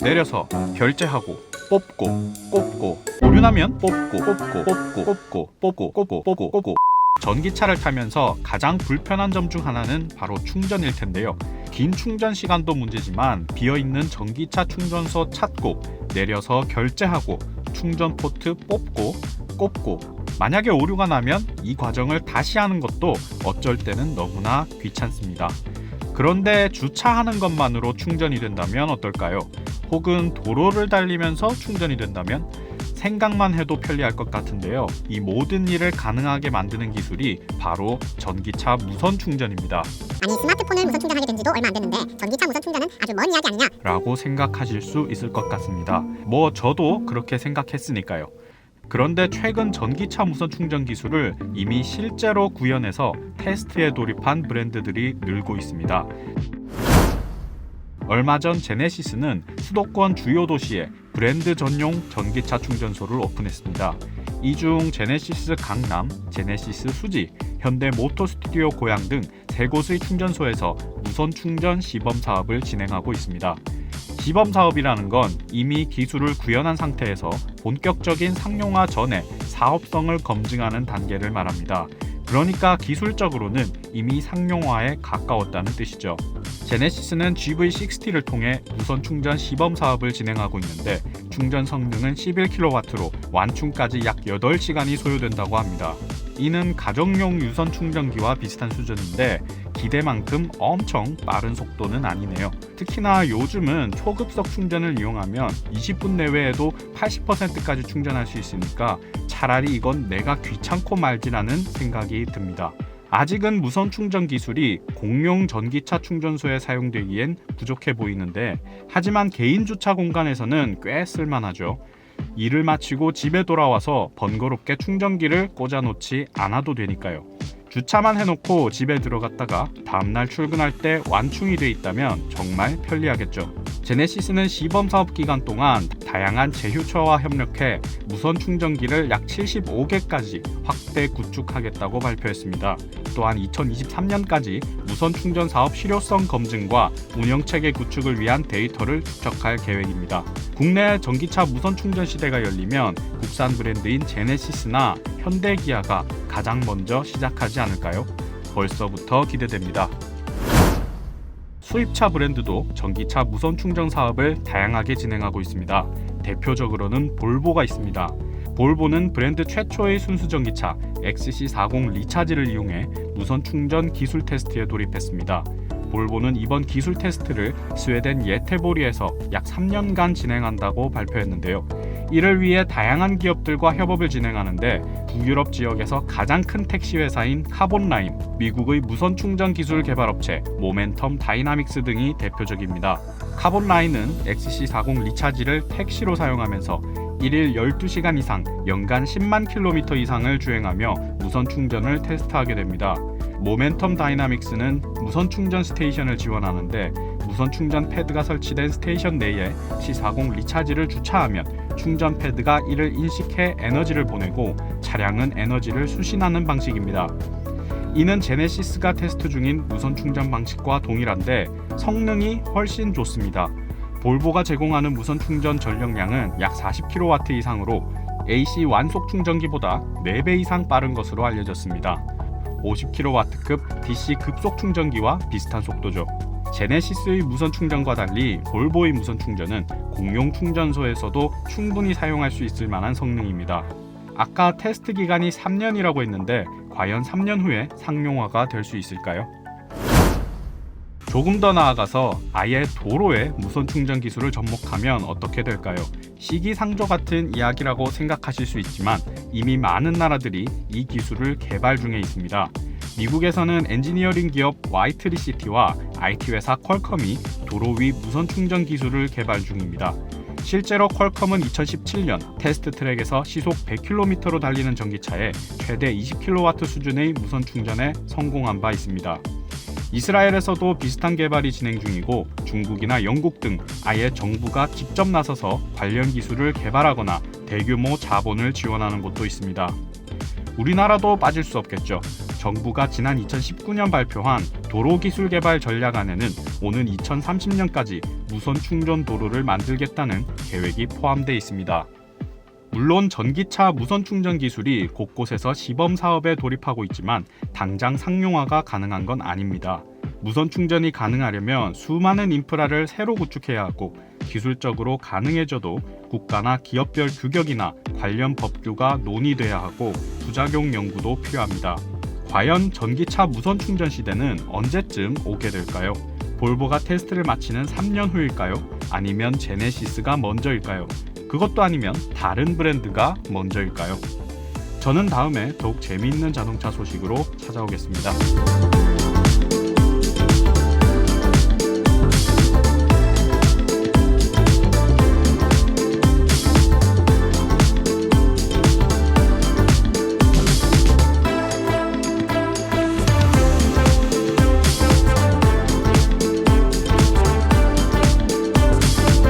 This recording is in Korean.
내려서 결제하고 뽑고 꼽고 오류나면 뽑고 전기차를 타면서 가장 불편한 점 중 하나는 바로 충전일 텐데요. 긴 충전 시간도 문제지만 비어있는 전기차 충전소 찾고 내려서 결제하고 충전 포트 뽑고 꼽고 만약에 오류가 나면 이 과정을 다시 하는 것도 어쩔 때는 너무나 귀찮습니다. 그런데 주차하는 것만으로 충전이 된다면 어떨까요? 혹은 도로를 달리면서 충전이 된다면? 생각만 해도 편리할 것 같은데요. 이 모든 일을 가능하게 만드는 기술이 바로 전기차 무선 충전입니다. 아니 스마트폰을 무선 충전하게 된 지도 얼마 안 됐는데 전기차 무선 충전은 아주 먼 이야기 아니냐? 라고 생각하실 수 있을 것 같습니다. 저도 그렇게 생각했으니까요. 그런데 최근 전기차 무선 충전 기술을 이미 실제로 구현해서 테스트에 돌입한 브랜드들이 늘고 있습니다. 얼마 전 제네시스는 수도권 주요 도시에 브랜드 전용 전기차 충전소를 오픈했습니다. 이 중 제네시스 강남, 제네시스 수지, 현대 모터 스튜디오 고양 등 3곳의 충전소에서 무선 충전 시범 사업을 진행하고 있습니다. 시범 사업이라는 건 이미 기술을 구현한 상태에서 본격적인 상용화 전에 사업성을 검증하는 단계를 말합니다. 그러니까 기술적으로는 이미 상용화에 가까웠다는 뜻이죠. 제네시스는 GV60를 통해 무선 충전 시범 사업을 진행하고 있는데 충전 성능은 11kW로 완충까지 약 8시간이 소요된다고 합니다. 이는 가정용 유선 충전기와 비슷한 수준인데 기대만큼 엄청 빠른 속도는 아니네요. 특히나 요즘은 초급속 충전을 이용하면 20분 내외에도 80%까지 충전할 수 있으니까 차라리 이건 내가 귀찮고 말지라는 생각이 듭니다. 아직은 무선 충전 기술이 공용 전기차 충전소에 사용되기엔 부족해 보이는데 하지만 개인 주차 공간에서는 꽤 쓸만하죠. 일을 마치고 집에 돌아와서 번거롭게 충전기를 꽂아놓지 않아도 되니까요. 주차만 해놓고 집에 들어갔다가 다음날 출근할 때 완충이 돼 있다면 정말 편리하겠죠. 제네시스는 시범 사업 기간 동안 다양한 제휴처와 협력해 무선 충전기를 약 75개까지 확대 구축하겠다고 발표했습니다. 또한 2023년까지 무선 충전 사업 실효성 검증과 운영체계 구축을 위한 데이터를 축적할 계획입니다. 국내 전기차 무선 충전 시대가 열리면 국산 브랜드인 제네시스나 현대기아가 가장 먼저 시작하지 않을까요? 벌써부터 기대됩니다. 수입차 브랜드도 전기차 무선 충전 사업을 다양하게 진행하고 있습니다. 대표적으로는 볼보가 있습니다. 볼보는 브랜드 최초의 순수 전기차 XC40 리차지를 이용해 무선 충전 기술 테스트에 돌입했습니다. 볼보는 이번 기술 테스트를 스웨덴 예테보리에서 약 3년간 진행한다고 발표했는데요. 이를 위해 다양한 기업들과 협업을 진행하는데 북유럽 지역에서 가장 큰 택시 회사인 카본라인, 미국의 무선 충전 기술 개발 업체 모멘텀 다이나믹스 등이 대표적입니다. 카본라인은 XC40 리차지를 택시로 사용하면서 1일 12시간 이상 연간 10만 킬로미터 이상을 주행하며 무선 충전을 테스트하게 됩니다. 모멘텀 다이나믹스는 무선 충전 스테이션을 지원하는데 무선 충전 패드가 설치된 스테이션 내에 C40 리차지를 주차하면 충전 패드가 이를 인식해 에너지를 보내고 차량은 에너지를 수신하는 방식입니다. 이는 제네시스가 테스트 중인 무선 충전 방식과 동일한데 성능이 훨씬 좋습니다. 볼보가 제공하는 무선 충전 전력량은 약 40kW 이상으로 AC 완속 충전기보다 4배 이상 빠른 것으로 알려졌습니다. 50kW급 DC 급속 충전기와 비슷한 속도죠. 제네시스의 무선 충전과 달리 볼보의 무선 충전은 공용 충전소에서도 충분히 사용할 수 있을 만한 성능입니다. 아까 테스트 기간이 3년이라고 했는데 과연 3년 후에 상용화가 될 수 있을까요? 조금 더 나아가서 아예 도로에 무선 충전 기술을 접목하면 어떻게 될까요? 시기상조 같은 이야기라고 생각하실 수 있지만 이미 많은 나라들이 이 기술을 개발 중에 있습니다. 미국에서는 엔지니어링 기업 와이트리시티와 IT 회사 퀄컴이 도로 위 무선 충전 기술을 개발 중입니다. 실제로 퀄컴은 2017년 테스트 트랙에서 시속 100km로 달리는 전기차에 최대 20kW 수준의 무선 충전에 성공한 바 있습니다. 이스라엘에서도 비슷한 개발이 진행 중이고 중국이나 영국 등 아예 정부가 직접 나서서 관련 기술을 개발하거나 대규모 자본을 지원하는 곳도 있습니다. 우리나라도 빠질 수 없겠죠. 정부가 지난 2019년 발표한 도로기술개발 전략안에는 오는 2030년까지 무선 충전 도로를 만들겠다는 계획이 포함되어 있습니다. 물론 전기차 무선 충전 기술이 곳곳에서 시범 사업에 돌입하고 있지만 당장 상용화가 가능한 건 아닙니다. 무선 충전이 가능하려면 수많은 인프라를 새로 구축해야 하고 기술적으로 가능해져도 국가나 기업별 규격이나 관련 법규가 논의돼야 하고 부작용 연구도 필요합니다. 과연 전기차 무선 충전 시대는 언제쯤 오게 될까요? 볼보가 테스트를 마치는 3년 후일까요? 아니면 제네시스가 먼저일까요? 그것도 아니면 다른 브랜드가 먼저일까요? 저는 다음에 더욱 재미있는 자동차 소식으로 찾아오겠습니다.